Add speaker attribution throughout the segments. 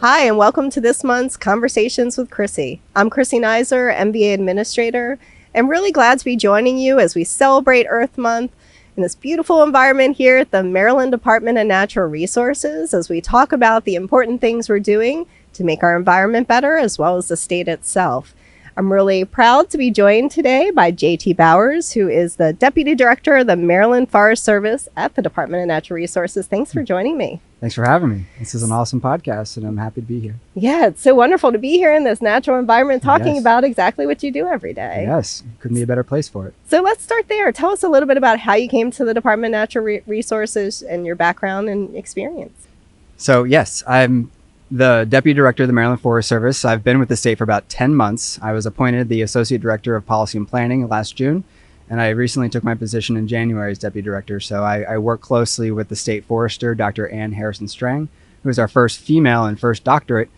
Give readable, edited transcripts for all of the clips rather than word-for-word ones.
Speaker 1: Hi, and welcome to this month's Conversations with Chrissy. I'm Chrissy Nizer, MBA Administrator, and really glad to be joining you as we celebrate Earth Month in this beautiful environment here at the Maryland Department of Natural Resources as we talk about the important things we're doing to make our environment better as well as the state itself. I'm really proud to be joined today by J.T. Bowers, who is the Deputy Director of the Maryland Forest Service at the Department of Natural Resources. Thanks for joining me.
Speaker 2: Thanks for having me. This is an awesome podcast, and I'm happy to be here.
Speaker 1: Yeah, it's so wonderful to be here in this natural environment talking about exactly what you do every day.
Speaker 2: Yes, couldn't be a better place for it.
Speaker 1: So let's start there. Tell us a little bit about how you came to the Department of Natural Resources and your background and experience.
Speaker 2: So yes, I'm the Deputy Director of the Maryland Forest Service. I've been with the state for about 10 months. I was appointed the Associate Director of Policy and Planning last June, and I recently took my position in January as Deputy Director. So I work closely with the State Forester, Dr. Ann Harrison-Strang, who is our first female and first doctorate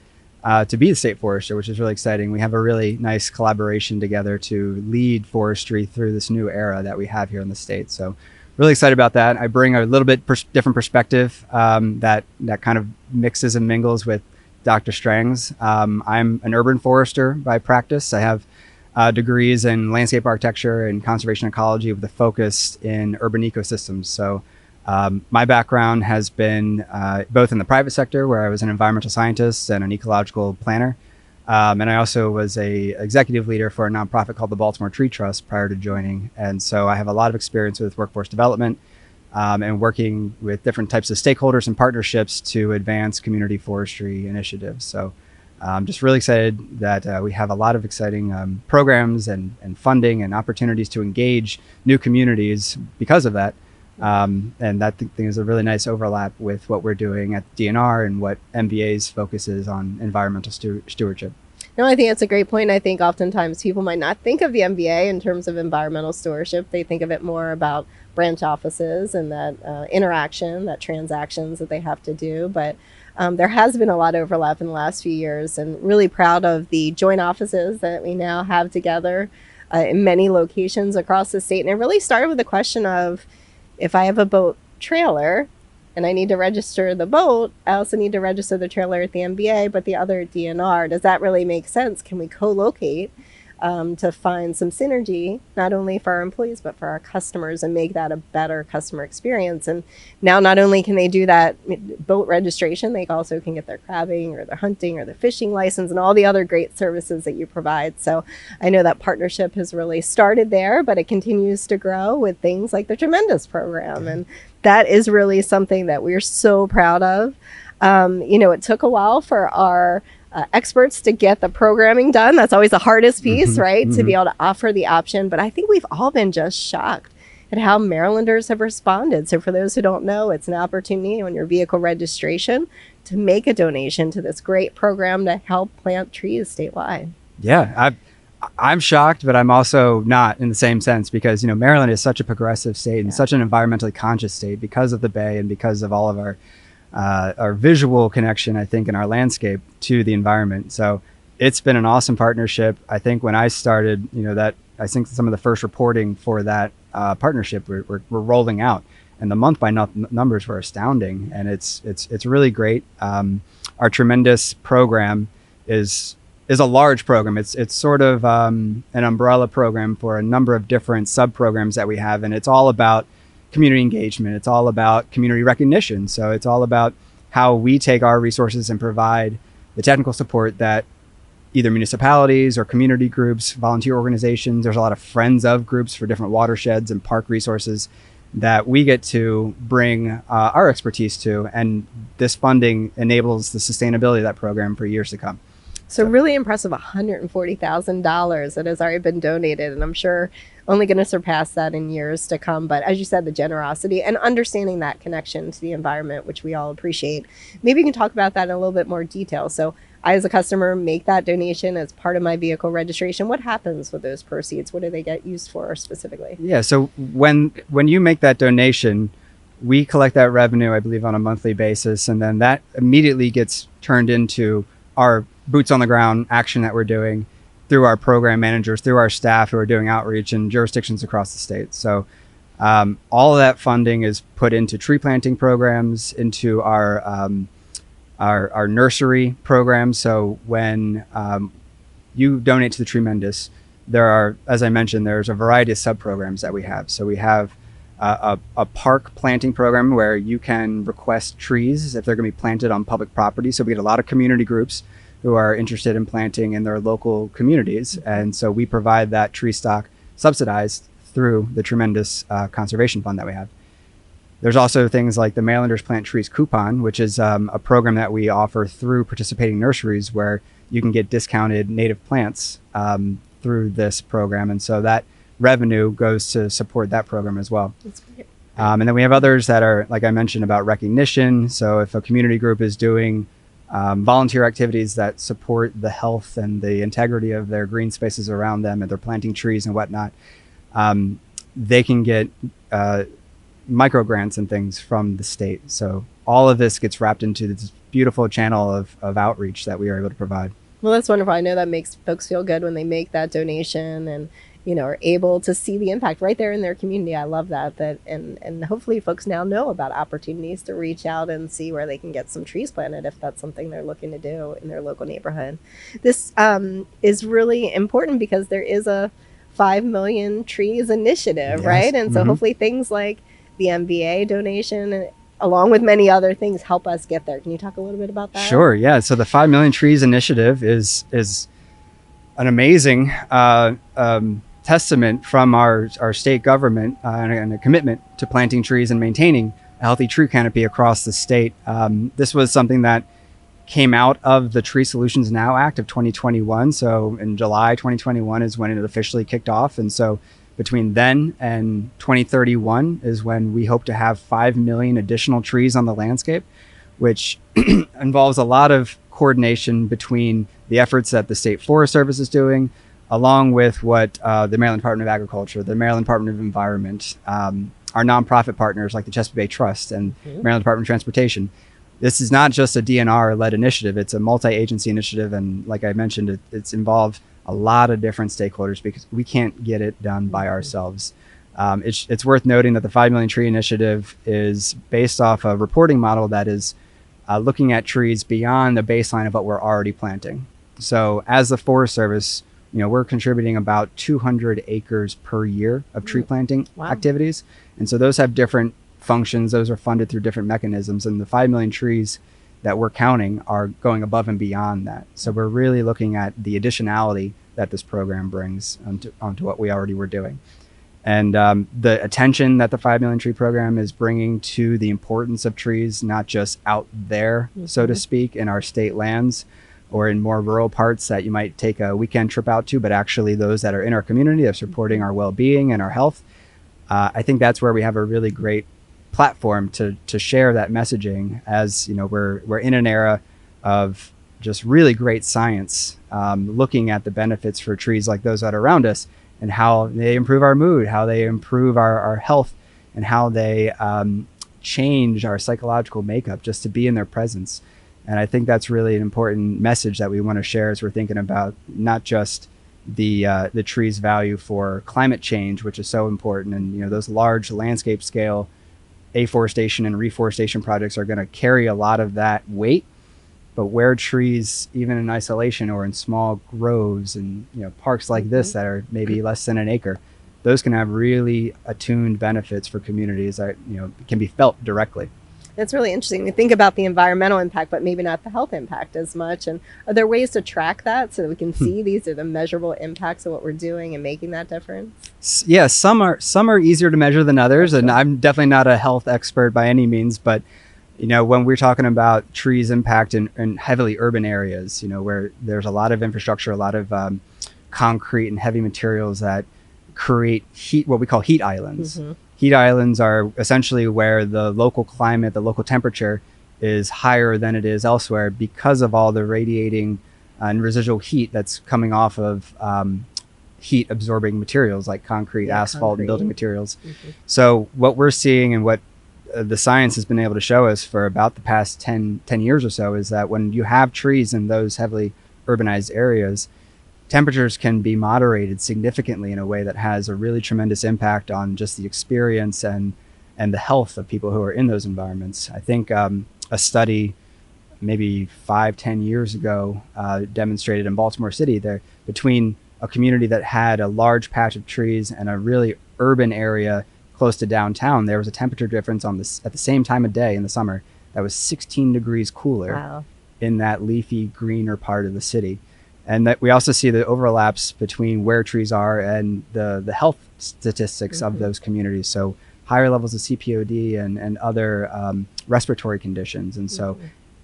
Speaker 2: to be the State Forester, which is really exciting. We have a really nice collaboration together to lead forestry through this new era that we have here in the state. So really excited about that. I bring a little bit different perspective that kind of mixes and mingles with Dr. Strang's. I'm an urban forester by practice. I have degrees in landscape architecture and conservation ecology with a focus in urban ecosystems. So my background has been both in the private sector, where I was an environmental scientist and an ecological planner. And I also was a executive leader for a nonprofit called the Baltimore Tree Trust prior to joining. And so I have a lot of experience with workforce development and working with different types of stakeholders and partnerships to advance community forestry initiatives. So I'm just really excited that we have a lot of exciting programs and funding and opportunities to engage new communities because of that. And that thing is a really nice overlap with what we're doing at DNR and what MBA's focus is on environmental stewardship.
Speaker 1: No, I think that's a great point. I think oftentimes people might not think of the MBA in terms of environmental stewardship. They think of it more about branch offices and that interaction, that transactions that they have to do. But there has been a lot of overlap in the last few years, and really proud of the joint offices that we now have together in many locations across the state. And it really started with the question of, if I have a boat trailer and I need to register the boat, I also need to register the trailer at the MBA, but the other at DNR. Does that really make sense? Can we co-locate to find some synergy, not only for our employees, but for our customers, and make that a better customer experience? And now not only can they do that boat registration, they also can get their crabbing or their hunting or their fishing license and all the other great services that you provide. So I know that partnership has really started there, but it continues to grow with things like the Tree-mendous program. And that is really something that we're so proud of. It took a while for our experts to get the programming done. That's always the hardest piece, right? To be able to offer the option. But I think we've all been just shocked at how Marylanders have responded. So for those who don't know, it's an opportunity on your vehicle registration to make a donation to this great program to help plant trees statewide.
Speaker 2: Yeah, I'm shocked, but I'm also not in the same sense, because, Maryland is such a progressive state and such an environmentally conscious state because of the Bay and because of all of our visual connection, I think, in our landscape to the environment. So it's been an awesome partnership. I think when I started, I think some of the first reporting for that partnership we're rolling out, and the month by numbers were astounding, and it's really great. Our Tree-mendous program is a large program. It's sort of an umbrella program for a number of different sub-programs that we have, and it's all about community engagement. It's all about community recognition. So it's all about how we take our resources and provide the technical support that either municipalities or community groups, volunteer organizations, there's a lot of friends of groups for different watersheds and park resources that we get to bring our expertise to. And this funding enables the sustainability of that program for years to come.
Speaker 1: So really impressive, $140,000 that has already been donated, and I'm sure only going to surpass that in years to come. But as you said, the generosity and understanding that connection to the environment, which we all appreciate. Maybe you can talk about that in a little bit more detail. So I, as a customer, make that donation as part of my vehicle registration. What happens with those proceeds? What do they get used for specifically?
Speaker 2: Yeah, so when you make that donation, we collect that revenue, I believe, on a monthly basis, and then that immediately gets turned into our boots on the ground action that we're doing through our program managers, through our staff who are doing outreach in jurisdictions across the state. So all of that funding is put into tree planting programs, into our our nursery program. So when you donate to the Tree-mendous, there are, as I mentioned, there's a variety of sub-programs that we have. So we have a park planting program where you can request trees if they're going to be planted on public property. So we get a lot of community groups who are interested in planting in their local communities. And so we provide that tree stock subsidized through the Tree-mendous Conservation Fund that we have. There's also things like the Marylanders Plant Trees coupon, which is a program that we offer through participating nurseries where you can get discounted native plants through this program. And so that revenue goes to support that program as well.
Speaker 1: That's great.
Speaker 2: And then we have others that are, like I mentioned, about recognition. So if a community group is doing volunteer activities that support the health and the integrity of their green spaces around them, and they're planting trees and whatnot, they can get micro grants and things from the state. So all of this gets wrapped into this beautiful channel of outreach that we are able to provide.
Speaker 1: Well, that's wonderful. I know that makes folks feel good when they make that donation and, you know, are able to see the impact right there in their community. I love that. And hopefully folks now know about opportunities to reach out and see where they can get some trees planted if that's something they're looking to do in their local neighborhood. This is really important because there is a 5 million trees initiative,
Speaker 2: Yes.
Speaker 1: right? And so hopefully things like the MBA donation, along with many other things, help us get there. Can you talk a little bit about that?
Speaker 2: Sure. Yeah. So the 5 Million Trees Initiative is an amazing testament from our state government and a commitment to planting trees and maintaining a healthy tree canopy across the state. This was something that came out of the Tree Solutions Now Act of 2021. So in July 2021 is when it officially kicked off. And so between then and 2031 is when we hope to have 5 million additional trees on the landscape, which involves a lot of coordination between the efforts that the State Forest Service is doing, along with what the Maryland Department of Agriculture, the Maryland Department of Environment, our nonprofit partners like the Chesapeake Bay Trust and Maryland Department of Transportation. This is not just a DNR-led initiative. It's a multi-agency initiative. And like I mentioned, it's involved a lot of different stakeholders because we can't get it done by ourselves. It's worth noting that the 5 Million Tree Initiative is based off a reporting model that is looking at trees beyond the baseline of what we're already planting. So as the Forest Service, you know, we're contributing about 200 acres per year of tree planting activities. And so those have different functions. Those are funded through different mechanisms. And the 5 million trees that we're counting are going above and beyond that. So we're really looking at the additionality that this program brings onto what we already were doing. And the attention that the 5 Million Tree Program is bringing to the importance of trees, not just out there, so to speak, in our state lands or in more rural parts that you might take a weekend trip out to, but actually those that are in our community are supporting our well-being and our health. I think that's where we have a really great platform to share that messaging. As you know, we're in an era of just really great science, looking at the benefits for trees like those that are around us and how they improve our mood, how they improve our health, and how they change our psychological makeup just to be in their presence. And I think that's really an important message that we want to share as we're thinking about not just the tree's value for climate change, which is so important. And you know, those large landscape scale afforestation and reforestation projects are going to carry a lot of that weight. But where trees, even in isolation or in small groves and parks like this that are maybe less than an acre, those can have really attuned benefits for communities that can be felt directly.
Speaker 1: It's really interesting to think about the environmental impact, but maybe not the health impact as much. And are there ways to track that so that we can see these are the measurable impacts of what we're doing and making that difference?
Speaker 2: Yeah, some are easier to measure than others, and I'm definitely not a health expert by any means, but when we're talking about trees impact in heavily urban areas, where there's a lot of infrastructure, a lot of concrete and heavy materials that create heat, what we call heat islands. Heat islands are essentially where the local climate, the local temperature is higher than it is elsewhere because of all the radiating and residual heat that's coming off of heat absorbing materials like concrete, asphalt, and building materials. So what we're seeing and what the science has been able to show us for about the past 10 years or so is that when you have trees in those heavily urbanized areas, temperatures can be moderated significantly in a way that has a really tremendous impact on just the experience and the health of people who are in those environments. I think a study maybe 5-10 years ago demonstrated in Baltimore City there between a community that had a large patch of trees and a really urban area close to downtown. There was a temperature difference on this at the same time of day in the summer that was 16 degrees cooler.
Speaker 1: Wow.
Speaker 2: In that leafy greener part of the city. And that we also see the overlaps between where trees are and the health statistics of those communities. So higher levels of CPOD and other respiratory conditions. And so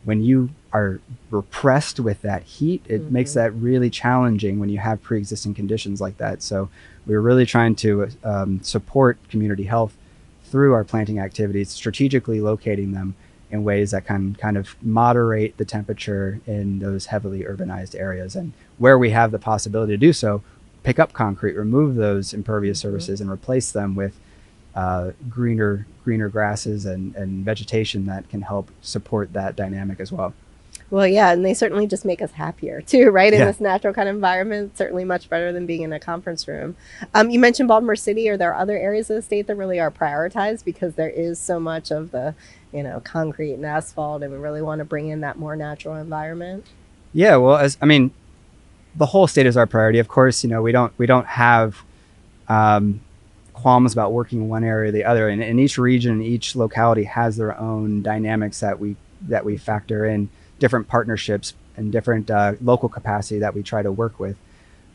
Speaker 2: when you are repressed with that heat, it makes that really challenging when you have pre-existing conditions like that. So we're really trying to support community health through our planting activities, strategically locating them in ways that can kind of moderate the temperature in those heavily urbanized areas. And where we have the possibility to do so, pick up concrete, remove those impervious surfaces, and replace them with greener grasses and vegetation that can help support that dynamic as well.
Speaker 1: Well, yeah, and they certainly just make us happier too, right? In
Speaker 2: Yeah.
Speaker 1: this natural kind of environment, certainly much better than being in a conference room. You mentioned Baltimore City. Are there other areas of the state that really are prioritized because there is so much of the, concrete and asphalt, and we really want to bring in that more natural environment?
Speaker 2: Yeah, well, the whole state is our priority. Of course, we don't have qualms about working in one area or the other, and each region, each locality has their own dynamics that we factor in, different partnerships and different local capacity that we try to work with.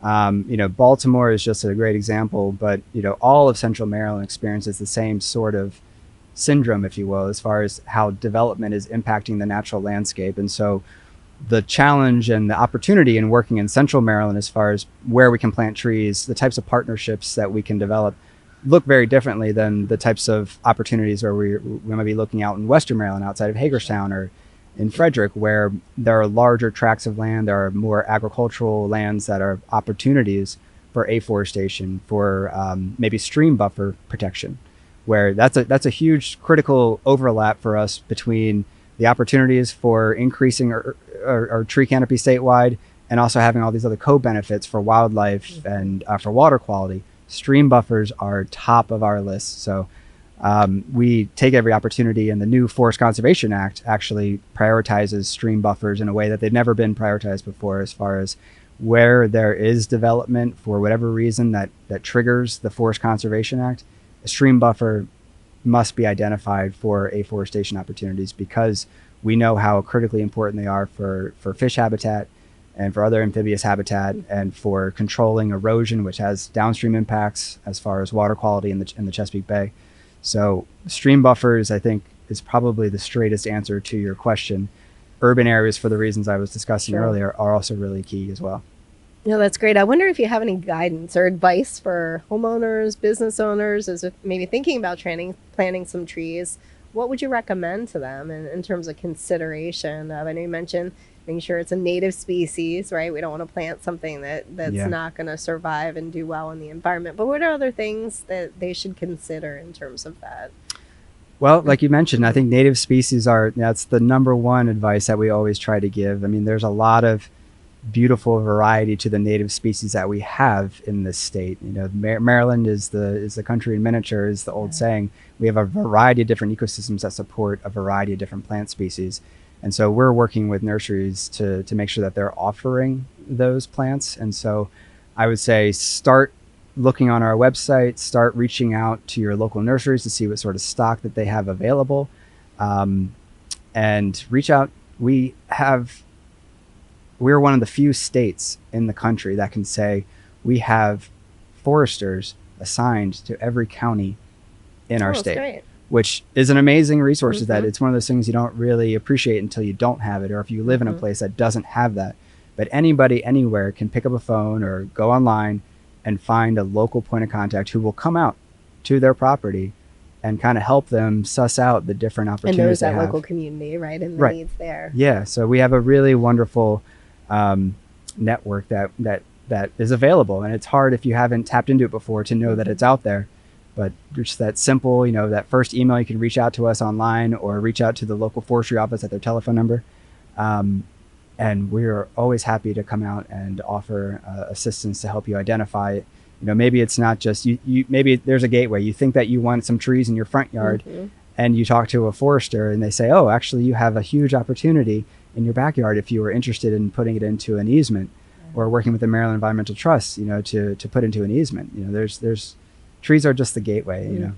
Speaker 2: Baltimore is just a great example, but all of Central Maryland experiences the same sort of syndrome, if you will, as far as how development is impacting the natural landscape. And so the challenge and the opportunity in working in Central Maryland, as far as where we can plant trees, the types of partnerships that we can develop, look very differently than the types of opportunities where we might be looking out in Western Maryland, outside of Hagerstown or in Frederick, where there are larger tracts of land, there are more agricultural lands that are opportunities for afforestation, for maybe stream buffer protection, where that's a huge critical overlap for us between the opportunities for increasing our tree canopy statewide and also having all these other co-benefits for wildlife and for water quality. Stream buffers are top of our list. So we take every opportunity, and the new Forest Conservation Act actually prioritizes stream buffers in a way that they've never been prioritized before, as far as where there is development for whatever reason that triggers the Forest Conservation Act, a stream buffer must be identified for afforestation opportunities, because we know how critically important they are for fish habitat and for other amphibious habitat, and for controlling erosion, which has downstream impacts as far as water quality in the Chesapeake Bay. So stream buffers, I think, is probably the straightest answer to your question. Urban areas, for the reasons I was discussing earlier, are also really key as well.
Speaker 1: That's great. I wonder if you have any guidance or advice for homeowners, business owners, as if maybe thinking about planting some trees. What would you recommend to them in terms of consideration? I know you mentioned making sure it's a native species, right? We don't want to plant something that's not going to survive and do well in the environment. But what are other things that they should consider in terms of that?
Speaker 2: Well, like you mentioned, I think native species that's the number one advice that we always try to give. I mean, there's a lot of beautiful variety to the native species that we have in this state. Maryland is the country in miniature, is the old saying. We have a variety of different ecosystems that support a variety of different plant species. And so we're working with nurseries to make sure that they're offering those plants. And so I would say start looking on our website, start reaching out to your local nurseries to see what sort of stock that they have available, and reach out. We're one of the few states in the country that can say we have foresters assigned to every county in our state. Great. Which is an amazing resource. That it's one of those things you don't really appreciate until you don't have it, or if you live in a place that doesn't have that. But anybody anywhere can pick up a phone or go online and find a local point of contact who will come out to their property and kind of help them suss out the different opportunities. And
Speaker 1: knows that local community, right? And the needs there.
Speaker 2: Yeah. So we have a really wonderful network that is available, and it's hard if you haven't tapped into it before to know that it's out there. But just that simple, that first email, you can reach out to us online or reach out to the local forestry office at their telephone number. And we're always happy to come out and offer assistance to help you identify. Maybe it's not just you. Maybe there's a gateway. You think that you want some trees in your front yard, and you talk to a forester and they say, oh, actually you have a huge opportunity in your backyard if you were interested in putting it into an easement, or working with the Maryland Environmental Trust, to put into an easement. There's trees are just the gateway.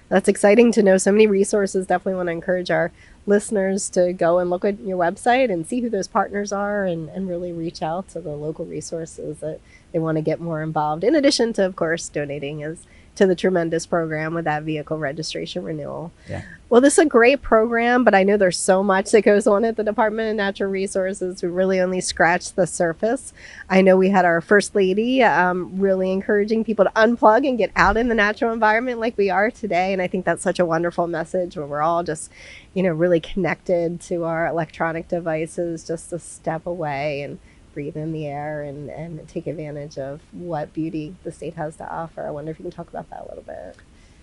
Speaker 1: That's exciting to know. So many resources. Definitely want to encourage our listeners to go and look at your website and see who those partners are, and really reach out to the local resources that they want to get more involved. In addition to, of course, donating to the Tremendous program with that vehicle registration renewal.
Speaker 2: Yeah.
Speaker 1: Well, this is a great program, but I know there's so much that goes on at the Department of Natural Resources. We really only scratched the surface. I know we had our First Lady really encouraging people to unplug and get out in the natural environment like we are today. And I think that's such a wonderful message, where we're all just, really connected to our electronic devices, just a step away, and breathe in the air and take advantage of what beauty the state has to offer. I wonder if you can talk about that a little bit.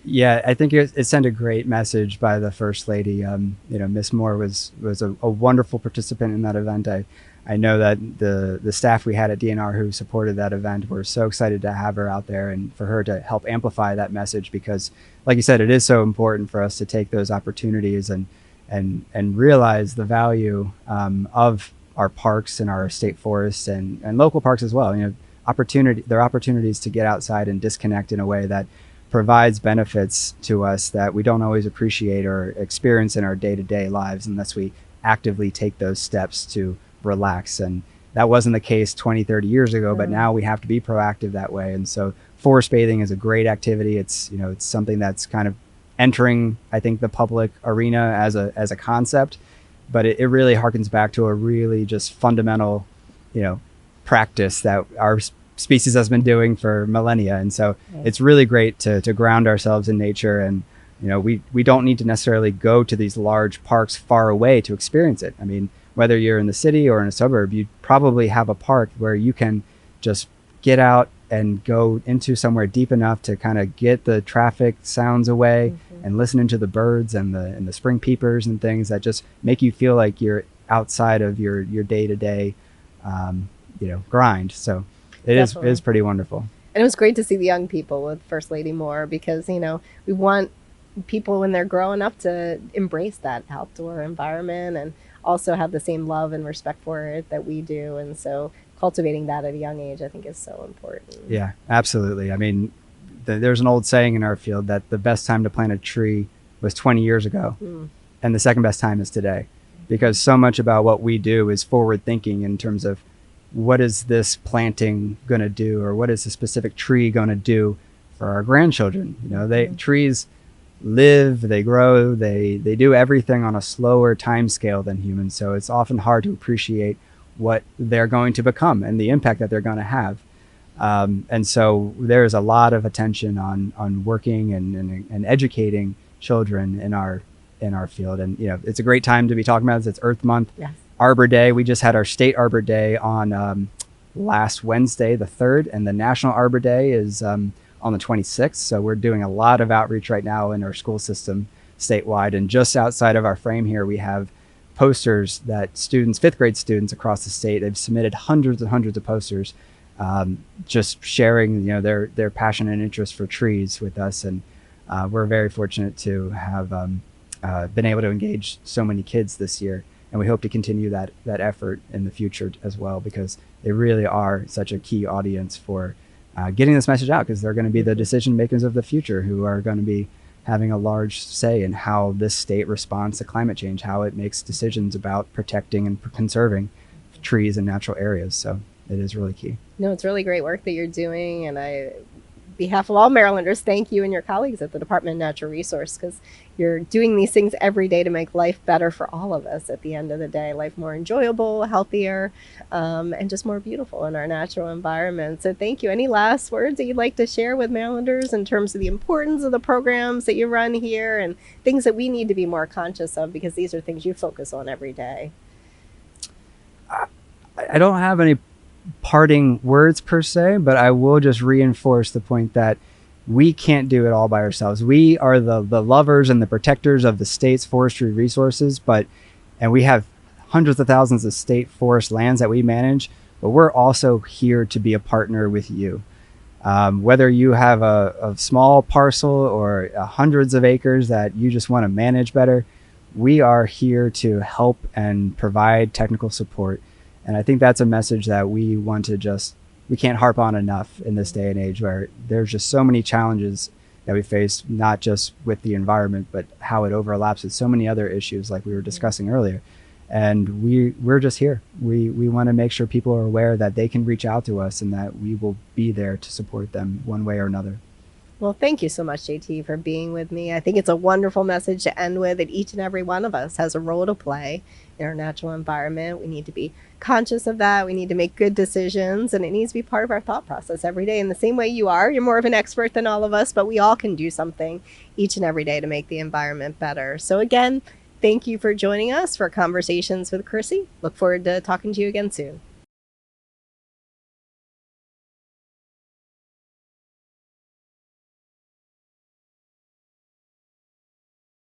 Speaker 2: Yeah, I think it sent a great message by the First Lady. Miss Moore was a wonderful participant in that event. I know that the staff we had at DNR who supported that event were so excited to have her out there and for her to help amplify that message, because, like you said, it is so important for us to take those opportunities and realize the value of our parks and our state forests and local parks as well. There are opportunities to get outside and disconnect in a way that provides benefits to us that we don't always appreciate or experience in our day-to-day lives unless we actively take those steps to relax. And that wasn't the case 20, 30 years ago, but now we have to be proactive that way. And so forest bathing is a great activity. It's something that's kind of entering, I think, the public arena as a concept, but it really harkens back to a really just fundamental, practice that our species has been doing for millennia. And so it's really great to ground ourselves in nature. And, we don't need to necessarily go to these large parks far away to experience it. I mean, whether you're in the city or in a suburb, you probably have a park where you can just get out and go into somewhere deep enough to kind of get the traffic sounds away and listening to the birds and the spring peepers and things that just make you feel like you're outside of your day-to-day, grind. So it is pretty wonderful.
Speaker 1: And it was great to see the young people with First Lady Moore, because, we want people when they're growing up to embrace that outdoor environment and also have the same love and respect for it that we do. And so cultivating that at a young age, I think, is so important.
Speaker 2: Yeah, absolutely. I mean, there's an old saying in our field that the best time to plant a tree was 20 years ago, and the second best time is today, because so much about what we do is forward thinking in terms of what is this planting going to do, or what is a specific tree going to do for our grandchildren. Trees live, they grow, they do everything on a slower time scale than humans. So it's often hard to appreciate what they're going to become and the impact that they're going to have. And so there's a lot of attention on working and educating children in our field. And, it's a great time to be talking about this. It's Earth Month.
Speaker 1: Yes.
Speaker 2: Arbor Day. We just had our state Arbor Day on last Wednesday, the 3rd, and the National Arbor Day is on the 26th. So we're doing a lot of outreach right now in our school system statewide. And just outside of our frame here, we have posters that students, 5th grade students across the state, they've submitted hundreds and hundreds of posters, just sharing, their passion and interest for trees with us. And we're very fortunate to have been able to engage so many kids this year. And we hope to continue that effort in the future as well, because they really are such a key audience for getting this message out, because they're going to be the decision makers of the future who are going to be having a large say in how this state responds to climate change, how it makes decisions about protecting and conserving trees and natural areas. So it is really key.
Speaker 1: No, it's really great work that you're doing. And behalf of all Marylanders, thank you and your colleagues at the Department of Natural Resource, because you're doing these things every day to make life better for all of us at the end of the day, life more enjoyable, healthier, and just more beautiful in our natural environment. So thank you. Any last words that you'd like to share with Marylanders in terms of the importance of the programs that you run here and things that we need to be more conscious of, because these are things you focus on every day?
Speaker 2: I don't have any parting words per se, but I will just reinforce the point that we can't do it all by ourselves. We are the lovers and the protectors of the state's forestry resources, and we have hundreds of thousands of state forest lands that we manage, but we're also here to be a partner with you. Whether you have a small parcel or hundreds of acres that you just want to manage better, we are here to help and provide technical support. And I think that's a message that we want to just, we can't harp on enough in this day and age where there's just so many challenges that we face, not just with the environment, but how it overlaps with so many other issues like we were discussing earlier. And we're just here. We want to make sure people are aware that they can reach out to us and that we will be there to support them one way or another.
Speaker 1: Well, thank you so much, JT, for being with me. I think it's a wonderful message to end with, that each and every one of us has a role to play in our natural environment. We need to be conscious of that. We need to make good decisions, and it needs to be part of our thought process every day. In the same way you are, you're more of an expert than all of us, but we all can do something each and every day to make the environment better. So again, thank you for joining us for Conversations with Chrissy. Look forward to talking to you again soon.